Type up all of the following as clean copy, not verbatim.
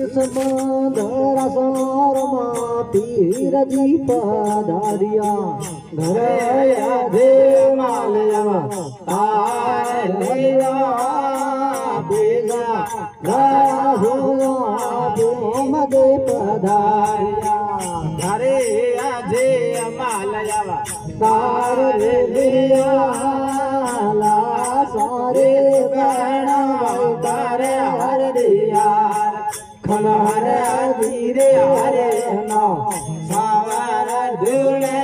સમંદર સારમાં પીરજી પધાર્યા ઘરે દે માલયા તારયા બેગા રાહુલા મદે પધાર્યા ઘરે આજે માલયા તાર દિયા સારે ગણા તારે હર દિયા ખનાર ધીરે હરે ના સવાર ધૂળે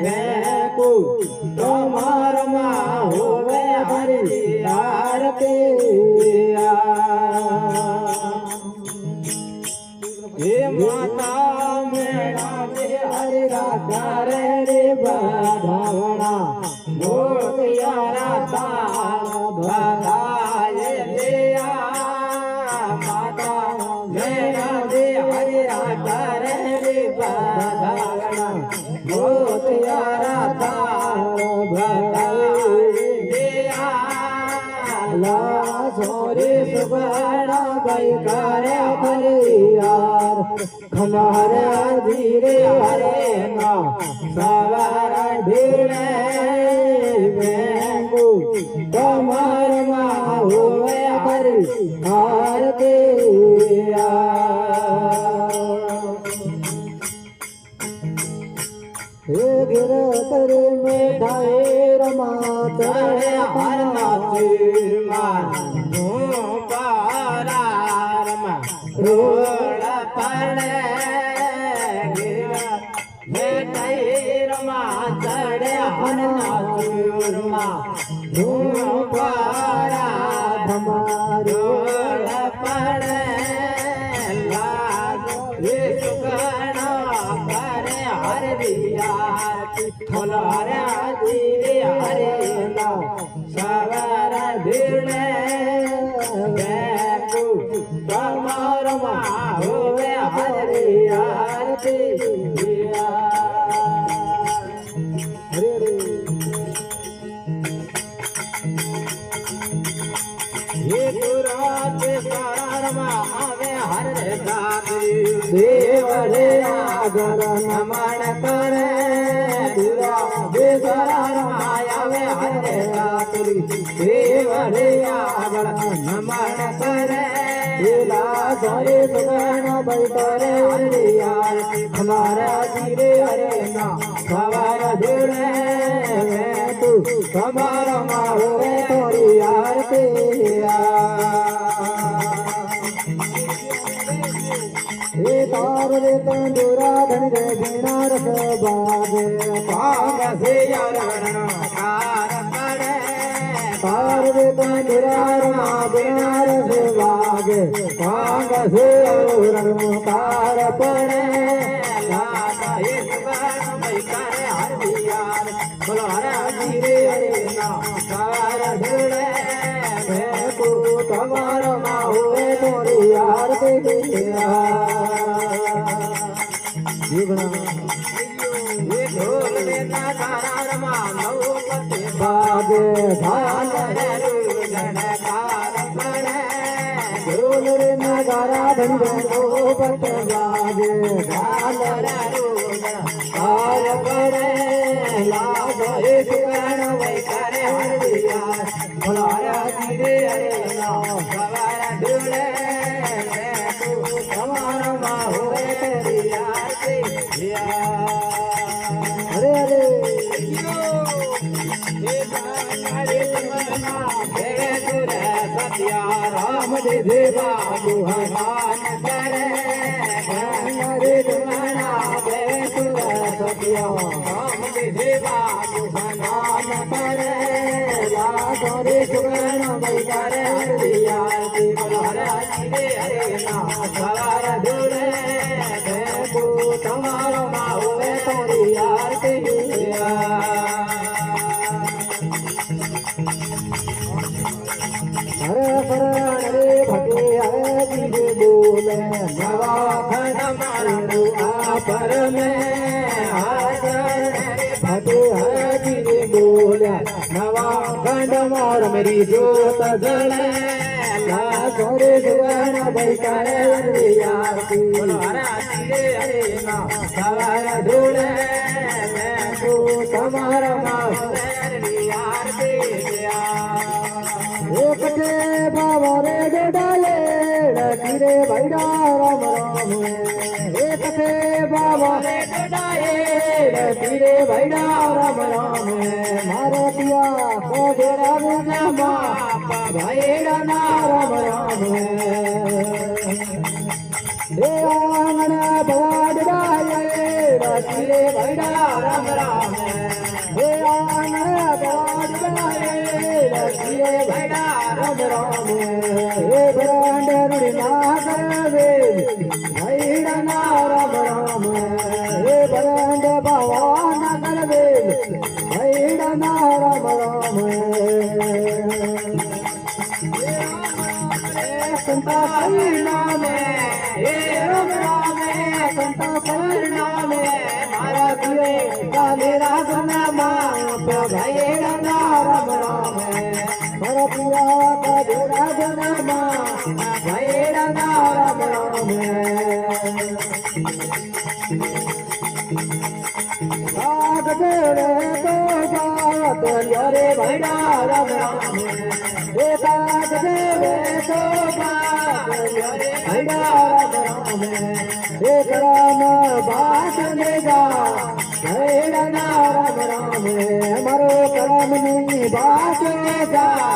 મેકુ તમાર માં હોવે હરી આરતે હે માતા મેળા હરે રાધા રે બાધાવણા મોતિયારા તાળ ભરાય દેયા માતા મેળા દે હરે રાધા રે બાધાવણા મોતિયારા તાળ ભરાય દેયા લા સોરે સુગડા ભાઈ કરે હરિયાર ખનાર ધીરે હરે ના સવાર ઢીલે મેંગુ તમાર માં હોવે હરી આરતે હે ગિર કરે મેઠાઈ રમા તળે હરના ચીરમાં રોડ પડે ગીરા મેટૈરમાં ચડે હરના ચૂરમાં ધૂપારા ધમારો રોડ પડે લાગો રે સુગણા કરે હરિયા ખલારે ધીરે હરે ના સવાર ધીરે બેકુ તમાર માં હોવે હરિયા દેવરે આગળ નમન કરે દેવરા આવે હરે રાત્રિ દેવરે આગળ નમન કરે લા સોરે સુગણ બલ કરે હરિયાર હમારા ધીરે હરે ના સવાર ધૂળે તું તમાર માં હોવે તોરી આરતી हे तार रे तंदुरा धन रे बिना रस बाजे भाग से यारण कार करे तार रे तंदुरा रमा बिना रस बाजे भाग से रण तार पड़े लाता इस बार मैं करे हर दियार बोलो हरे धीरे हरे ना कार ढूंढे मैं तू तुम्हारा माँ हुए तोरी यार के जीवना ये ढोल देना कार मानो पते बाजे भाल रे रुदन कार पड़े ढोल रे नगारा धन रे पट बाजे भाल रे रुदन कार पड़े लाभ एक करण वै करे हर दियार भला धीरे हरे ना सवार ढूंढे तू हमारा माँ हुए तेरी यार से अरे अरे राम दे देवा गुहान करे हरे तुम्हारा सतिया राम दे देवा गुहान करे सोरे सुगण बल करे हरिया हरे हरे ना सवार ढूंढे तू तुम्हारा माँ हुए तोरी आरती हरे शरण रे भटे हरे जी बोले नवा खन मारू पर में भटे हरे जी बोले नवा खंड मार मेरी जोत जले સોરે સુવર્ણ ભૈકારે અરવી આરતી બોલો હરે આજી રે હરે ના સવાર ધૂળે તું તમારા માં અરવી આરતી એક છે બાવા રે ગોડાલે રખીરે ભૈડા રામ રામ એક છે બાવા રે ડોડાએ રખીરે ભૈડા રામ રામ મારા પિયા કોડેરા મુનામાં ભૈડા ના રામ રામ હે આંગણા ભવાડ ડાલે રખીરે ભૈડા રામ રામ હે આંગણા ભવાડ ડાલે રખીરે ભૈડા રામ રામ હે બ્રાંડની ના કરવે ભૈડા ના રામ રામ હે બ્રાંડ બાવા ના કરવે ભૈડા ના રામ રામ સંતા પરિણામે હે રામ રામ સંતા પરિણામે મારા દિવે કાલે રાગનામાં ભૈડા ના રામ રામ મારા પિયા કાલે રાગનામાં ભૈડા ના રામ રામ રે ભૈડા રામ રામ હે કાગ દેવે તો ભૈડા રામ રામ હે રામ બાત લેગા ભૈડા ના રામ રામ મારો કરમ ની બાત લેગા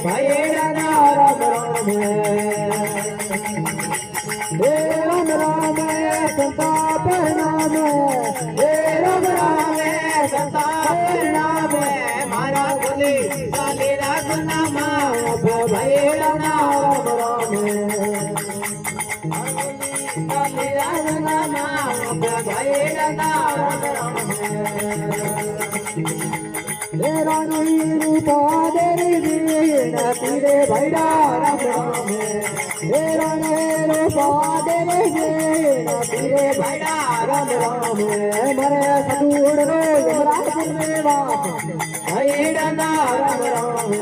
ભૈડા ના રામ રામ હે રામ રામ સંતા પરિણામ હે રામ રામ સંતા પરિણામ મારા બોલે ચાલે રાગનામાં ભૈડા ના રામ રામ ચાલે રાગનામાં ભૈડા ના રામ રામ હે રાણી રૂપા દેરી દીન પીરે ભૈડા રામ રામ હે રાણી રૂપા દેરી દીન પીરે ભૈડા રામ રામ મરે સદુડ રે યમરાજ ને વાસ ભૈડા ના રામ રામ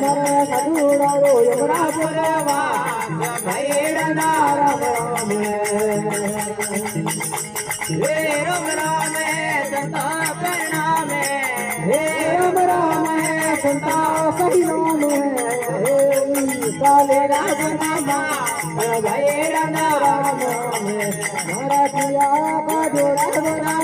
મરે સદુડ રો યમરાજ ને વાસ ભૈડા ના રામ રામ હે રામ રામ સંતા પરિણામે હે રામ રામ સંતા પરિણામ હે કાલે રાગનામાં ભૈડા ના રામ રામ મારા પિયા કા જોડા